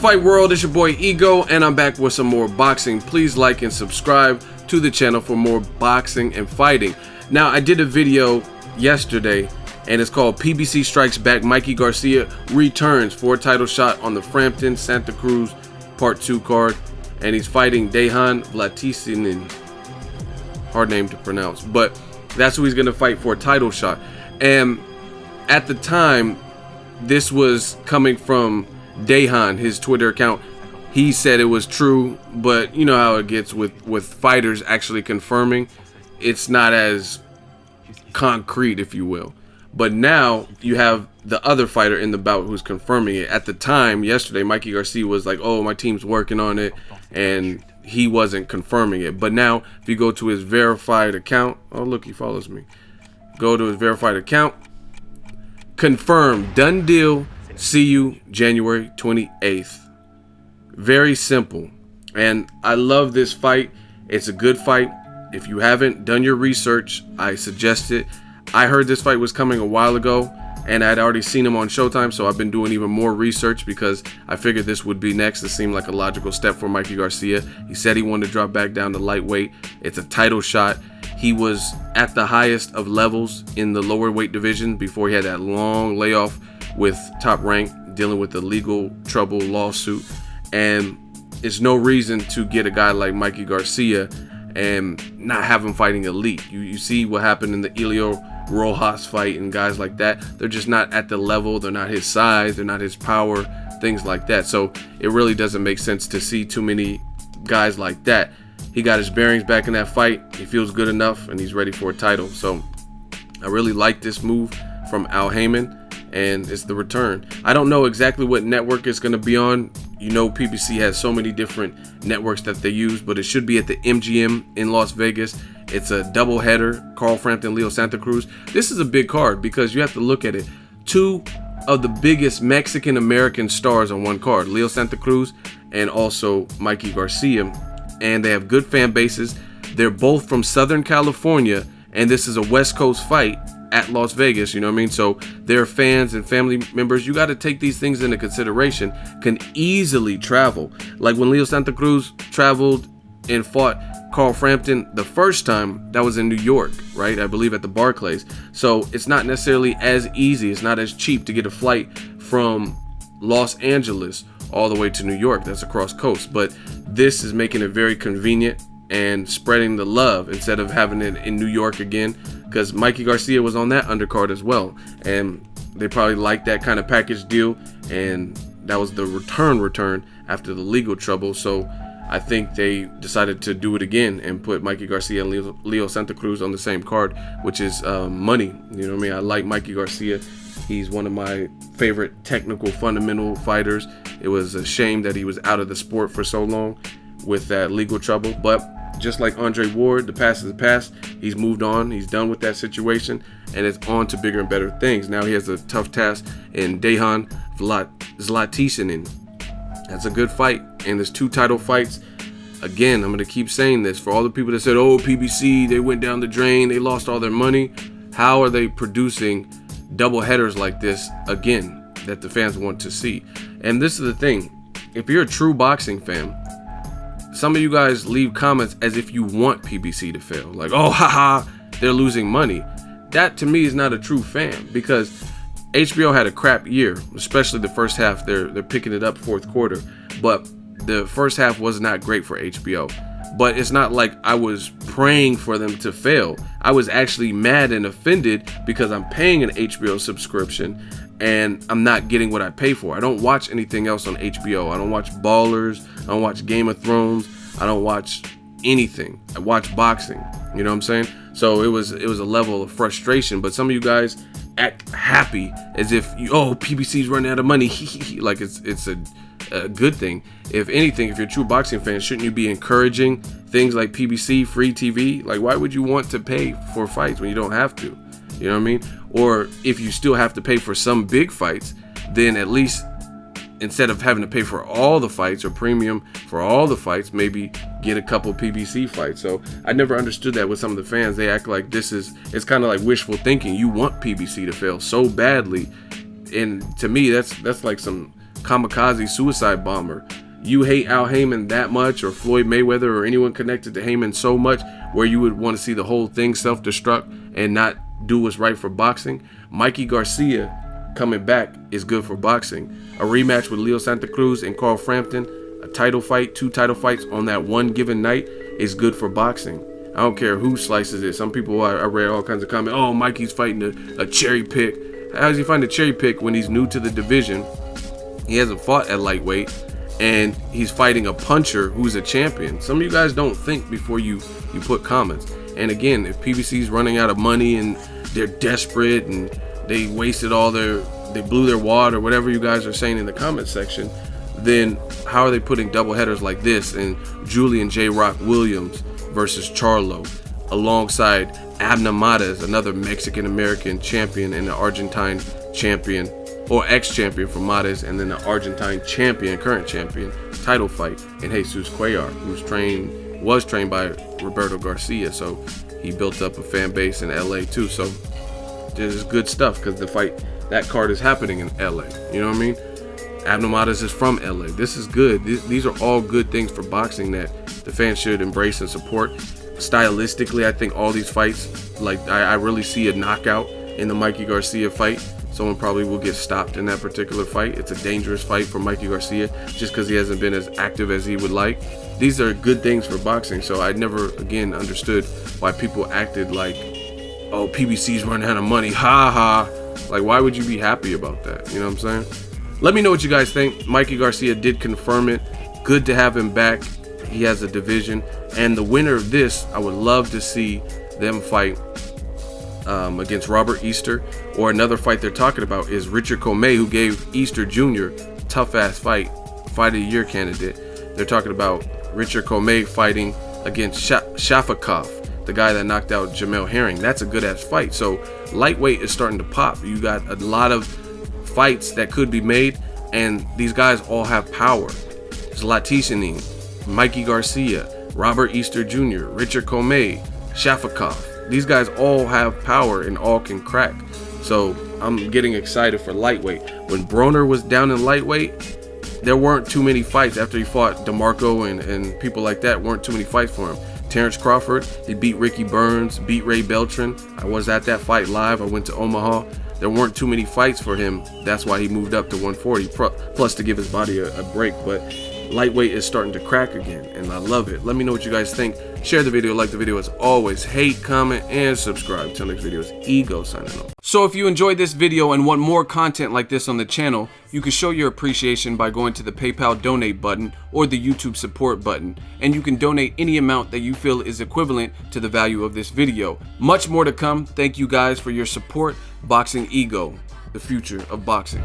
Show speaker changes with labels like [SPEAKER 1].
[SPEAKER 1] fight world? It's your boy Ego, and I'm back with some more boxing. Please like and subscribe to the channel for more boxing and fighting. Now, I did a video yesterday, and it's called PBC Strikes Back. Mikey Garcia returns for a title shot on the Frampton Santa Cruz Part 2 card, and he's fighting Dejan Zlaticanin. Hard name to pronounce, but that's who he's going to fight for a title shot. And at the time, this was coming from Dejan, his Twitter account. He said it was true, but you know how it gets with fighters actually confirming. It's not as concrete, if you will. But now you have the other fighter in the bout who's confirming it. At the time, yesterday, Mikey Garcia was like, oh, my team's working on it, and he wasn't confirming it. But now, if you go to his verified account, oh, look, he follows me. Go to his verified account. Confirmed, done deal. See you January 28th. Very simple. And I love this fight. It's a good fight. If you haven't done your research, I suggest it. I heard this fight was coming a while ago, and I'd already seen him on Showtime, so I've been doing even more research because I figured this would be next. It seemed like a logical step for Mikey Garcia. He said he wanted to drop back down to lightweight. It's a title shot. He was at the highest of levels in the lower weight division before he had that long layoff with Top Rank, dealing with the legal trouble lawsuit. And it's no reason to get a guy like Mikey Garcia and not have him fighting elite. You see what happened in the Elio Rojas fight and guys like that. They're just not at the level. They're not his size. They're not his power, things like that. So it really doesn't make sense to see too many guys like that. He got his bearings back in that fight. He feels good enough, and he's ready for a title. So I really like this move from Al Heyman, and it's the return. I don't know exactly what network it's going to be on. You know, PBC has so many different networks that they use, but it should be at the MGM in Las Vegas. It's a doubleheader, Carl Frampton-Leo, Santa Cruz. This is a big card because you have to look at it. Two of the biggest Mexican-American stars on one card, Leo Santa Cruz and also Mikey Garcia. And they have good fan bases. They're both from Southern California, and this is a West Coast fight at Las Vegas, you know what I mean? So their fans and family members, you got to take these things into consideration, can easily travel. Like when Leo Santa Cruz traveled and fought Carl Frampton the first time, that was in New York, right? I believe at the Barclays. So it's not necessarily as easy. It's not as cheap to get a flight from Los Angeles all the way to New York. That's across coast. But this is making it very convenient and spreading the love instead of having it in New York again, because Mikey Garcia was on that undercard as well, and they probably liked that kind of package deal, and that was the return after the legal trouble. So I think they decided to do it again and put Mikey Garcia and Leo Santa Cruz on the same card, which is money. You know what I mean? I like Mikey Garcia. He's one of my favorite technical fundamental fighters. It was a shame that he was out of the sport for so long with that legal trouble, but just like Andre Ward, the past is the past. He's moved on. He's done with that situation, and it's on to bigger and better things. Now he has a tough task in Dejan Zlaticanin. That's a good fight, and there's 2 title fights. Again, I'm going to keep saying this. For all the people that said, oh, PBC, they went down the drain, they lost all their money. How are they producing double headers like this again that the fans want to see? And this is the thing. If you're a true boxing fan, some of you guys leave comments as if you want PBC to fail. Like, oh, haha, they're losing money. That, to me, is not a true fan, because HBO had a crap year, especially the first half. They're picking it up fourth quarter. But the first half was not great for HBO. But it's not like I was praying for them to fail. I was actually mad and offended because I'm paying an HBO subscription and I'm not getting what I pay for. I don't watch anything else on HBO. I don't watch Ballers. I don't watch Game of Thrones. I don't watch anything. I watch boxing. You know what I'm saying? So it was a level of frustration. But some of you guys act happy as if PBC's running out of money. Like it's a good thing. If anything, if you're a true boxing fan, shouldn't you be encouraging things like PBC, free TV? Like, why would you want to pay for fights when you don't have to? You know what I mean? Or if you still have to pay for some big fights, then at least instead of having to pay for all the fights or premium for all the fights, maybe get a couple PBC fights. So I never understood that with some of the fans. They act like it's kind of like wishful thinking. You want PBC to fail so badly, and to me that's like some kamikaze suicide bomber. You hate Al Heyman that much, or Floyd Mayweather, or anyone connected to Heyman so much where you would want to see the whole thing self-destruct and not do what's right for boxing. Mikey Garcia coming back is good for boxing. A rematch with Leo Santa Cruz and Carl Frampton, a title fight, 2 title fights on that one given night is good for boxing. I don't care who slices it. Some people, I read all kinds of comments, oh, Mikey's fighting a cherry pick. How does he find a cherry pick when he's new to the division? He hasn't fought at lightweight, and he's fighting a puncher who's a champion. Some of you guys don't think before you put comments. And again, if PBC's running out of money and they're desperate and they wasted they blew their wad or whatever you guys are saying in the comment section, then how are they putting double headers like this and Julian J. Rock Williams versus Charlo alongside Abner Mares, another Mexican-American champion and an Argentine champion, or ex-champion from Mares, and then the Argentine champion, current champion, title fight, and Jesus Cuellar, who's was trained by Roberto Garcia, so he built up a fan base in LA too. So this is good stuff because that card is happening in LA. You know what I mean? Abner Mares is from LA. This is good. These are all good things for boxing that the fans should embrace and support. Stylistically, I think all these fights, like I really see a knockout in the Mikey Garcia fight. Someone probably will get stopped in that particular fight. It's a dangerous fight for Mikey Garcia just because he hasn't been as active as he would like. These are good things for boxing, so I never, again, understood why people acted like, oh, PBC's running out of money, ha ha. Like, why would you be happy about that? You know what I'm saying? Let me know what you guys think. Mikey Garcia did confirm it. Good to have him back. He has a division. And the winner of this, I would love to see them fight against Robert Easter, or another fight they're talking about is Richard Comey, who gave Easter Jr. tough ass fight of the year candidate. They're talking about Richard Comey fighting against Shafikov, the guy that knocked out Jamel Herring. That's a good ass fight. So lightweight is starting to pop. You got a lot of fights that could be made, and these guys all have power. Zlaticanin, Mikey Garcia, Robert Easter Jr., Richard Comey, Shafikov. These guys all have power and all can crack. So I'm getting excited for lightweight. When Broner was down in lightweight, there weren't too many fights after he fought DeMarco and people like that. Weren't too many fights for him. Terrence Crawford, he beat Ricky Burns, beat Ray Beltran. I was at that fight live. I went to Omaha. There weren't too many fights for him. That's why he moved up to 140, plus to give his body a break. But lightweight is starting to crack again, and I love it. Let me know what you guys think. Share the video, like the video as always. Hate, comment, and subscribe. Till next video, it's Ego signing off. So if you enjoyed this video and want more content like this on the channel, you can show your appreciation by going to the PayPal donate button or the YouTube support button, and you can donate any amount that you feel is equivalent to the value of this video. Much more to come. Thank you guys for your support. Boxing Ego, the future of boxing.